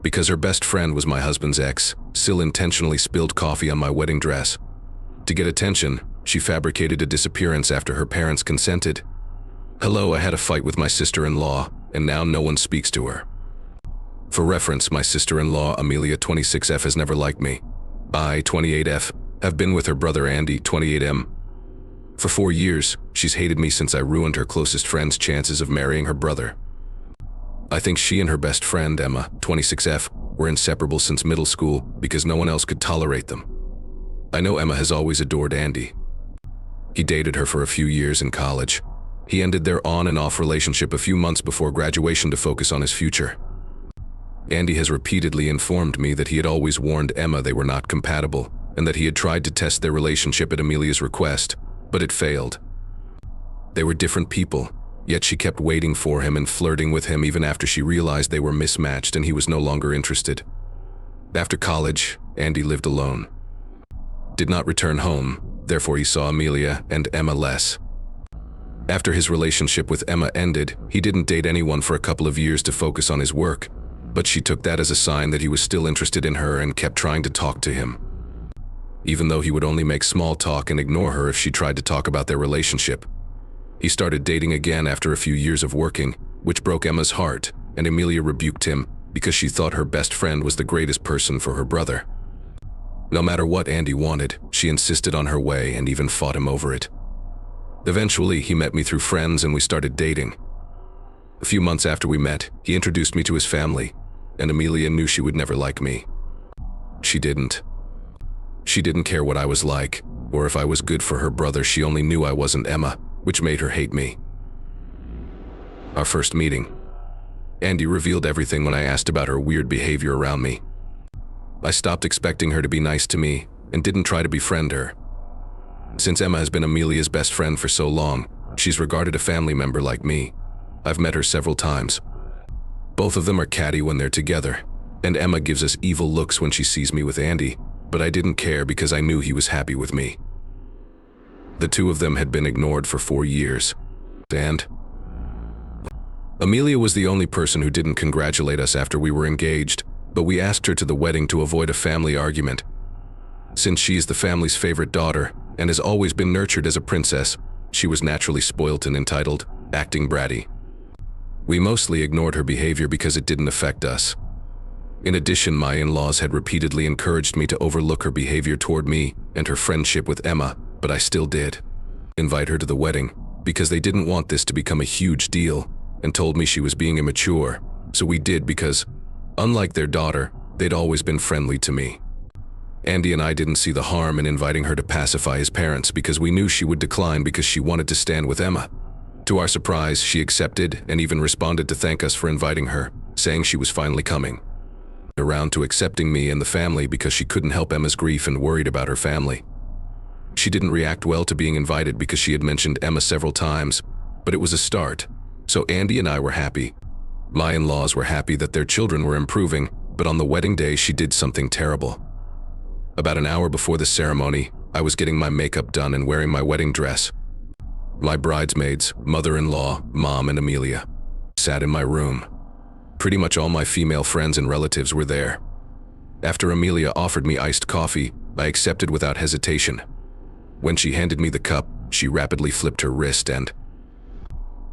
Because her best friend was my husband's ex, Sil intentionally spilled coffee on my wedding dress. To get attention, she fabricated a disappearance after her parents consented. Hello, I had a fight with my sister-in-law, and now no one speaks to her. For reference, my sister-in-law, Amelia 26F, has never liked me. I, 28F, have been with her brother Andy, 28M. For 4 years, she's hated me since I ruined her closest friend's chances of marrying her brother. I think she and her best friend, Emma, 26F, were inseparable since middle school because no one else could tolerate them. I know Emma has always adored Andy. He dated her for a few years in college. He ended their on and off relationship a few months before graduation to focus on his future. Andy has repeatedly informed me that he had always warned Emma they were not compatible and that he had tried to test their relationship at Amelia's request, but it failed. They were different people, yet she kept waiting for him and flirting with him even after she realized they were mismatched and he was no longer interested. After college, Andy lived alone. Did not return home, therefore he saw Amelia and Emma less. After his relationship with Emma ended, he didn't date anyone for a couple of years to focus on his work, but she took that as a sign that he was still interested in her and kept trying to talk to him. Even though he would only make small talk and ignore her if she tried to talk about their relationship. He started dating again after a few years of working, which broke Emma's heart, and Amelia rebuked him because she thought her best friend was the greatest person for her brother. No matter what Andy wanted, she insisted on her way and even fought him over it. Eventually, he met me through friends and we started dating. A few months after we met, he introduced me to his family, and Amelia knew she would never like me. She didn't. She didn't care what I was like, or if I was good for her brother. She only knew I wasn't Emma, which made her hate me. Our first meeting. Andy revealed everything when I asked about her weird behavior around me. I stopped expecting her to be nice to me and didn't try to befriend her. Since Emma has been Amelia's best friend for so long, she's regarded a family member like me. I've met her several times. Both of them are catty when they're together, and Emma gives us evil looks when she sees me with Andy, but I didn't care because I knew he was happy with me. The two of them had been ignored for 4 years, and Amelia was the only person who didn't congratulate us after we were engaged, but we asked her to the wedding to avoid a family argument. Since she is the family's favorite daughter and has always been nurtured as a princess, she was naturally spoilt and entitled, acting bratty. We mostly ignored her behavior because it didn't affect us. In addition, my in-laws had repeatedly encouraged me to overlook her behavior toward me and her friendship with Emma, but I still did invite her to the wedding because they didn't want this to become a huge deal and told me she was being immature, so we did because, unlike their daughter, they'd always been friendly to me. Andy and I didn't see the harm in inviting her to pacify his parents because we knew she would decline because she wanted to stand with Emma. To our surprise, she accepted and even responded to thank us for inviting her, saying she was finally coming around to accepting me and the family because she couldn't help Emma's grief and worried about her family. She didn't react well to being invited because she had mentioned Emma several times, but it was a start, so Andy and I were happy. My in-laws were happy that their children were improving, but on the wedding day she did something terrible. About an hour before the ceremony, I was getting my makeup done and wearing my wedding dress. My bridesmaids, mother-in-law, mom, and Amelia sat in my room. Pretty much all my female friends and relatives were there. After Amelia offered me iced coffee, I accepted without hesitation. When she handed me the cup, she rapidly flipped her wrist and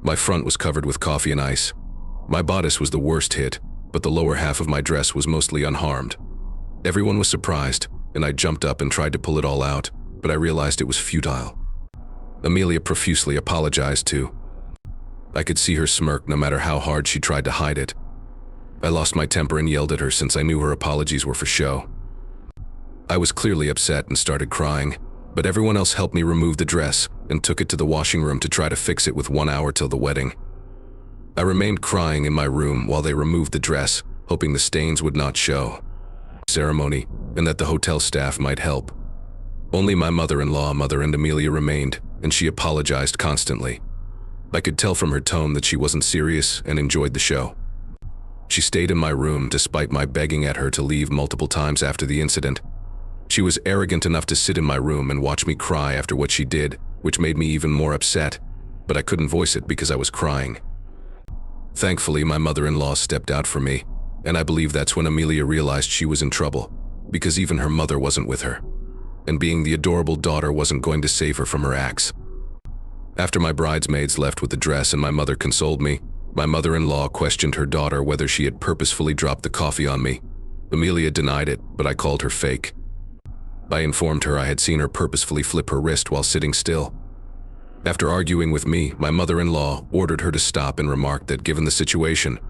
my front was covered with coffee and ice. My bodice was the worst hit, but the lower half of my dress was mostly unharmed. Everyone was surprised, and I jumped up and tried to pull it all out, but I realized it was futile. Amelia profusely apologized too. I could see her smirk no matter how hard she tried to hide it. I lost my temper and yelled at her since I knew her apologies were for show. I was clearly upset and started crying, but everyone else helped me remove the dress and took it to the washing room to try to fix it with 1 hour till the wedding. I remained crying in my room while they removed the dress, hoping the stains would not show. Ceremony, and that the hotel staff might help. Only my mother-in-law, Mother, and Amelia remained, and she apologized constantly. I could tell from her tone that she wasn't serious and enjoyed the show. She stayed in my room despite my begging at her to leave multiple times after the incident. She was arrogant enough to sit in my room and watch me cry after what she did, which made me even more upset, but I couldn't voice it because I was crying. Thankfully, my mother-in-law stepped out for me, And I believe that's when Amelia realized she was in trouble, because even her mother wasn't with her. And being the adorable daughter wasn't going to save her from her acts. After my bridesmaids left with the dress and my mother consoled me, my mother-in-law questioned her daughter whether she had purposefully dropped the coffee on me. Amelia denied it, but I called her fake. I informed her I had seen her purposefully flip her wrist while sitting still. After arguing with me, my mother-in-law ordered her to stop and remarked that given the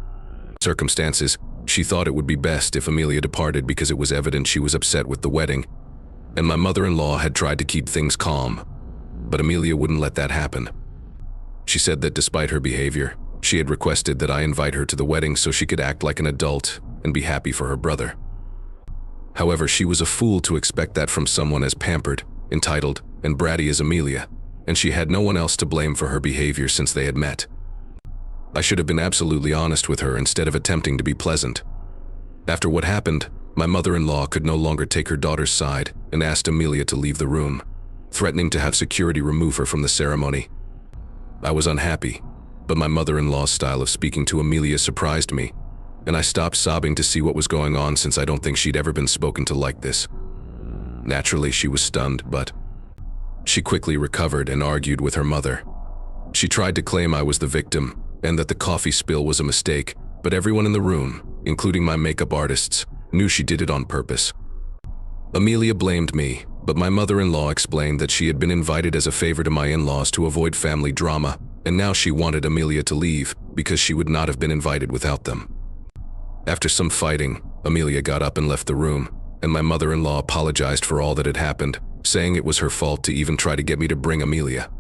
circumstances, she thought it would be best if Amelia departed because it was evident she was upset with the wedding. And my mother-in-law had tried to keep things calm, but Amelia wouldn't let that happen. She said that despite her behavior, she had requested that I invite her to the wedding so she could act like an adult and be happy for her brother. However, she was a fool to expect that from someone as pampered, entitled, and bratty as Amelia, and she had no one else to blame for her behavior since they had met. I should have been absolutely honest with her instead of attempting to be pleasant. After what happened, my mother-in-law could no longer take her daughter's side and asked Amelia to leave the room, threatening to have security remove her from the ceremony. I was unhappy, but my mother-in-law's style of speaking to Amelia surprised me, and I stopped sobbing to see what was going on since I don't think she'd ever been spoken to like this. Naturally, she was stunned, but she quickly recovered and argued with her mother. She tried to claim I was the victim and that the coffee spill was a mistake, but everyone in the room, including my makeup artists, knew she did it on purpose. Amelia blamed me, but my mother-in-law explained that she had been invited as a favor to my in-laws to avoid family drama, and now she wanted Amelia to leave because she would not have been invited without them. After some fighting, Amelia got up and left the room, and my mother-in-law apologized for all that had happened, saying it was her fault to even try to get me to bring Amelia,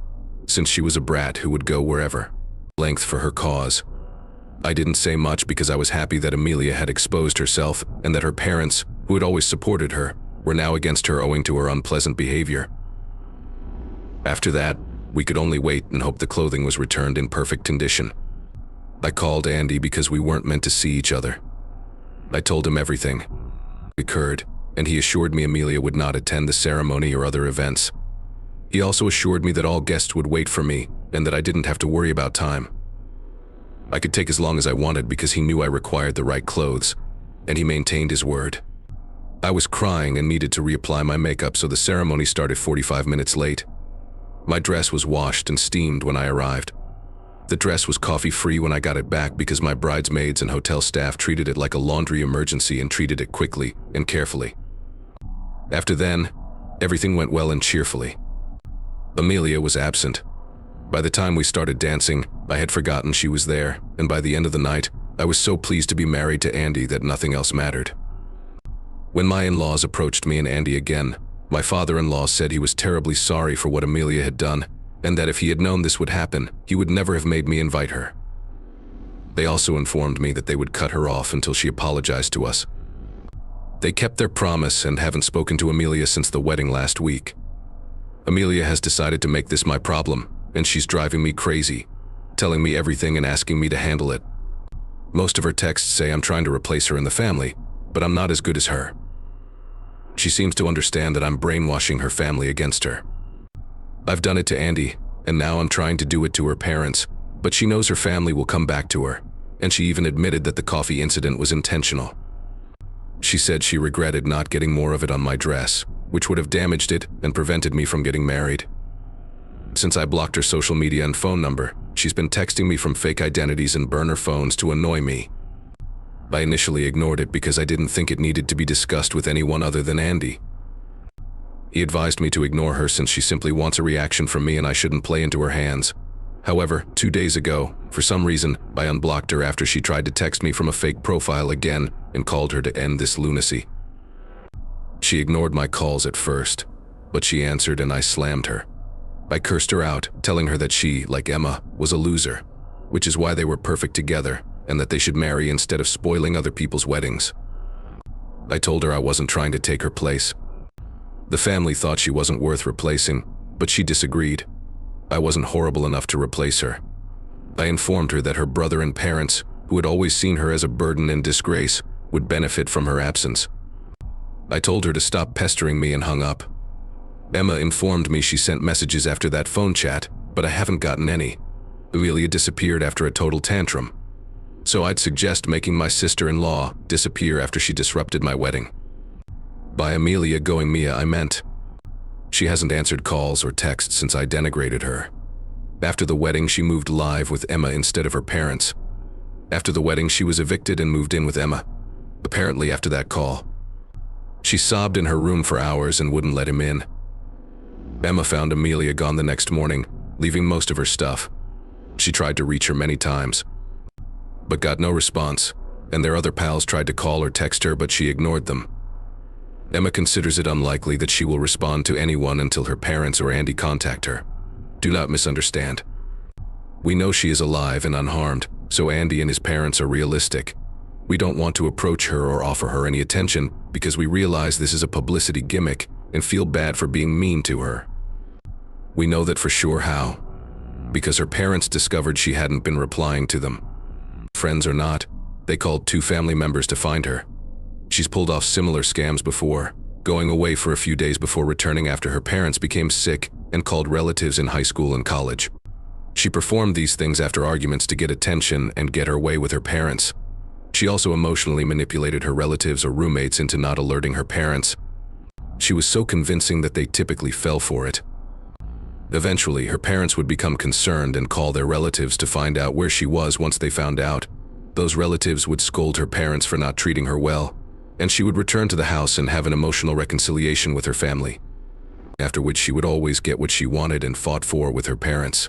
since she was a brat who would go wherever length for her cause. I didn't say much because I was happy that Amelia had exposed herself and that her parents, who had always supported her, were now against her owing to her unpleasant behavior. After that, we could only wait and hope the clothing was returned in perfect condition. I called Andy because we weren't meant to see each other. I told him everything occurred, and he assured me Amelia would not attend the ceremony or other events. He also assured me that all guests would wait for me and that I didn't have to worry about time. I could take as long as I wanted because he knew I required the right clothes, and he maintained his word. I was crying and needed to reapply my makeup, so the ceremony started 45 minutes late. My dress was washed and steamed when I arrived. The dress was coffee-free when I got it back because my bridesmaids and hotel staff treated it like a laundry emergency and treated it quickly and carefully. After then, everything went well and cheerfully. Amelia was absent. By the time we started dancing, I had forgotten she was there, and by the end of the night, I was so pleased to be married to Andy that nothing else mattered. When my in-laws approached me and Andy again, my father-in-law said he was terribly sorry for what Amelia had done, and that if he had known this would happen, he would never have made me invite her. They also informed me that they would cut her off until she apologized to us. They kept their promise and haven't spoken to Amelia since the wedding last week. Amelia has decided to make this my problem, and she's driving me crazy, telling me everything and asking me to handle it. Most of her texts say I'm trying to replace her in the family, but I'm not as good as her. She seems to understand that I'm brainwashing her family against her. I've done it to Andy, and now I'm trying to do it to her parents, but she knows her family will come back to her, and she even admitted that the coffee incident was intentional. She said she regretted not getting more of it on my dress, which would have damaged it and prevented me from getting married. Since I blocked her social media and phone number, she's been texting me from fake identities and burner phones to annoy me. I initially ignored it because I didn't think it needed to be discussed with anyone other than Andy. He advised me to ignore her since she simply wants a reaction from me and I shouldn't play into her hands. However, 2 days ago, for some reason, I unblocked her after she tried to text me from a fake profile again and called her to end this lunacy. She ignored my calls at first, but she answered and I slammed her. I cursed her out, telling her that she, like Emma, was a loser, which is why they were perfect together, and that they should marry instead of spoiling other people's weddings. I told her I wasn't trying to take her place. The family thought she wasn't worth replacing, but she disagreed. I wasn't horrible enough to replace her. I informed her that her brother and parents, who had always seen her as a burden and disgrace, would benefit from her absence. I told her to stop pestering me and hung up. Emma informed me she sent messages after that phone chat, but I haven't gotten any. Amelia disappeared after a total tantrum. So I'd suggest making my sister-in-law disappear after she disrupted my wedding. By Amelia going Mia, I meant she hasn't answered calls or texts since I denigrated her. After the wedding, she moved live with Emma instead of her parents. After the wedding, she was evicted and moved in with Emma. Apparently after that call, she sobbed in her room for hours and wouldn't let him in. Emma found Amelia gone the next morning, leaving most of her stuff. She tried to reach her many times, but got no response, and their other pals tried to call or text her, but she ignored them. Emma considers it unlikely that she will respond to anyone until her parents or Andy contact her. Do not misunderstand. We know she is alive and unharmed, so Andy and his parents are realistic. We don't want to approach her or offer her any attention because we realize this is a publicity gimmick and feel bad for being mean to her. We know that for sure how, because her parents discovered she hadn't been replying to them. Friends or not, they called 2 family members to find her. She's pulled off similar scams before, going away for a few days before returning after her parents became sick and called relatives in high school and college. She performed these things after arguments to get attention and get her way with her parents. She also emotionally manipulated her relatives or roommates into not alerting her parents. She was so convincing that they typically fell for it. Eventually, her parents would become concerned and call their relatives to find out where she was. Once they found out, those relatives would scold her parents for not treating her well, and she would return to the house and have an emotional reconciliation with her family, after which she would always get what she wanted and fought for with her parents.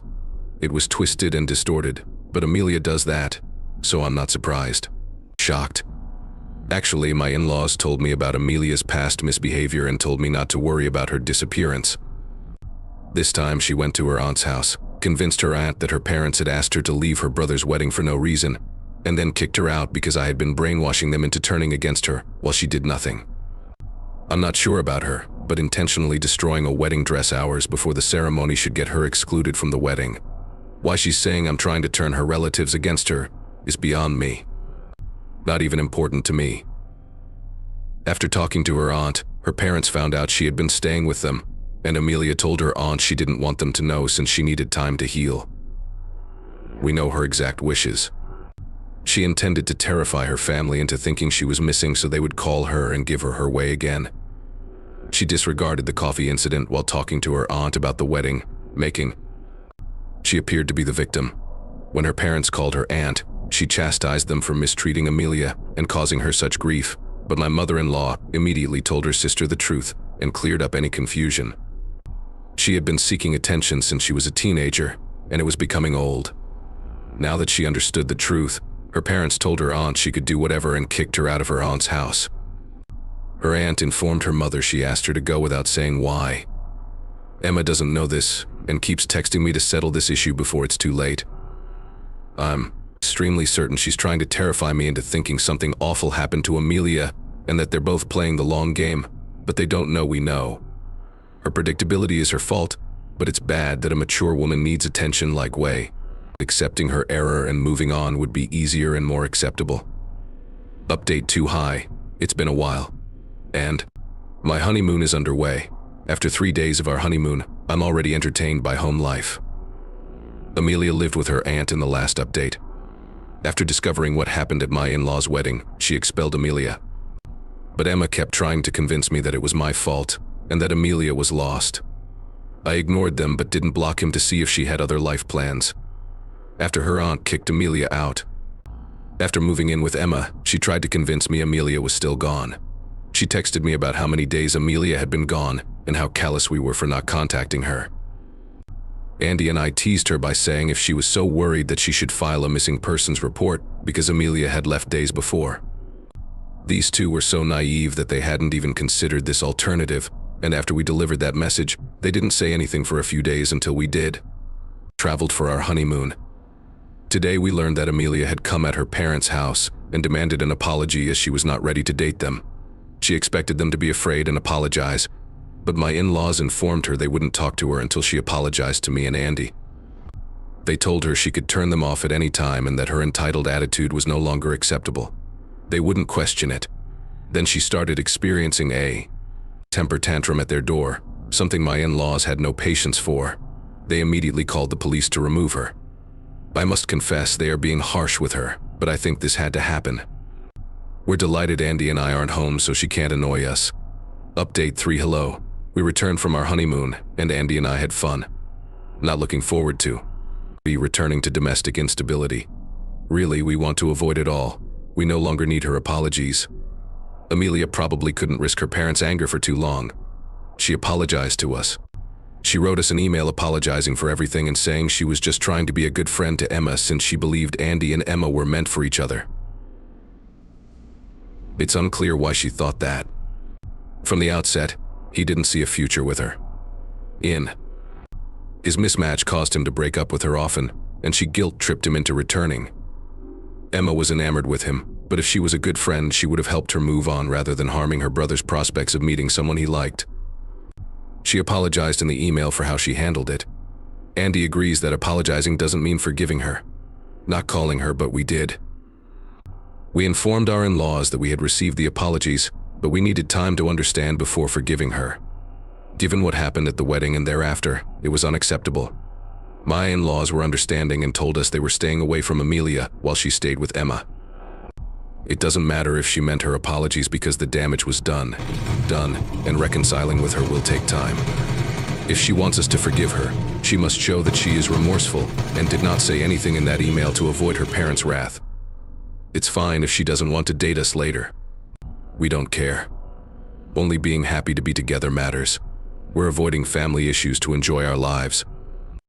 It was twisted and distorted, but Amelia does that, so I'm not surprised. Shocked. Actually, my in-laws told me about Amelia's past misbehavior and told me not to worry about her disappearance. This time she went to her aunt's house, convinced her aunt that her parents had asked her to leave her brother's wedding for no reason, and then kicked her out because I had been brainwashing them into turning against her while she did nothing. I'm not sure about her, but intentionally destroying a wedding dress hours before the ceremony should get her excluded from the wedding. Why she's saying I'm trying to turn her relatives against her is beyond me. Not even important to me. After talking to her aunt, her parents found out she had been staying with them, and Amelia told her aunt she didn't want them to know since she needed time to heal. We know her exact wishes. She intended to terrify her family into thinking she was missing so they would call her and give her her way again. She disregarded the coffee incident while talking to her aunt about the wedding making. She appeared to be the victim. When her parents called her aunt, she chastised them for mistreating Amelia and causing her such grief, but my mother-in-law immediately told her sister the truth and cleared up any confusion. She had been seeking attention since she was a teenager, and it was becoming old. Now that she understood the truth, her parents told her aunt she could do whatever and kicked her out of her aunt's house. Her aunt informed her mother she asked her to go without saying why. Emma doesn't know this and keeps texting me to settle this issue before it's too late. I'm extremely certain she's trying to terrify me into thinking something awful happened to Amelia and that they're both playing the long game, but they don't know we know. Her predictability is her fault, but it's bad that a mature woman needs attention like way. Accepting her error and moving on would be easier and more acceptable. Update too high. It's been a while. And my honeymoon is underway. After 3 days of our honeymoon, I'm already entertained by home life. Amelia lived with her aunt in the last update. After discovering what happened at my in-laws' wedding, she expelled Amelia. But Emma kept trying to convince me that it was my fault and that Amelia was lost. I ignored them but didn't block him to see if she had other life plans. After her aunt kicked Amelia out. After moving in with Emma, she tried to convince me Amelia was still gone. She texted me about how many days Amelia had been gone and how callous we were for not contacting her. Andy and I teased her by saying if she was so worried that she should file a missing persons report because Amelia had left days before. These two were so naive that they hadn't even considered this alternative, and after we delivered that message, they didn't say anything for a few days until we did. Traveled for our honeymoon. Today we learned that Amelia had come at her parents' house and demanded an apology as she was not ready to date them. She expected them to be afraid and apologize, but my in-laws informed her they wouldn't talk to her until she apologized to me and Andy. They told her she could turn them off at any time and that her entitled attitude was no longer acceptable. They wouldn't question it. Then she started experiencing a temper tantrum at their door, something my in-laws had no patience for. They immediately called the police to remove her. I must confess they are being harsh with her. but I think this had to happen. We're delighted Andy and I aren't home so she can't annoy us. Update 3 Hello. We returned from our honeymoon, and Andy and I had fun. Not looking forward to be returning to domestic instability. Really, we want to avoid it all. We no longer need her apologies. Amelia probably couldn't risk her parents' anger for too long. She apologized to us. She wrote us an email apologizing for everything and saying she was just trying to be a good friend to Emma since she believed Andy and Emma were meant for each other. It's unclear why she thought that. From the outset, he didn't see a future with her. His mismatch caused him to break up with her often, and she guilt-tripped him into returning. Emma was enamored with him, but if she was a good friend, she would have helped her move on rather than harming her brother's prospects of meeting someone he liked. She apologized in the email for how she handled it. Andy agrees that apologizing doesn't mean forgiving her. Not calling her, but we did. We informed our in-laws that we had received the apologies, but we needed time to understand before forgiving her. Given what happened at the wedding and thereafter, it was unacceptable. My in-laws were understanding and told us they were staying away from Amelia while she stayed with Emma. It doesn't matter if she meant her apologies because the damage was done, and reconciling with her will take time. If she wants us to forgive her, she must show that she is remorseful and did not say anything in that email to avoid her parents' wrath. It's fine if she doesn't want to date us later. We don't care. Only being happy to be together matters. We're avoiding family issues to enjoy our lives.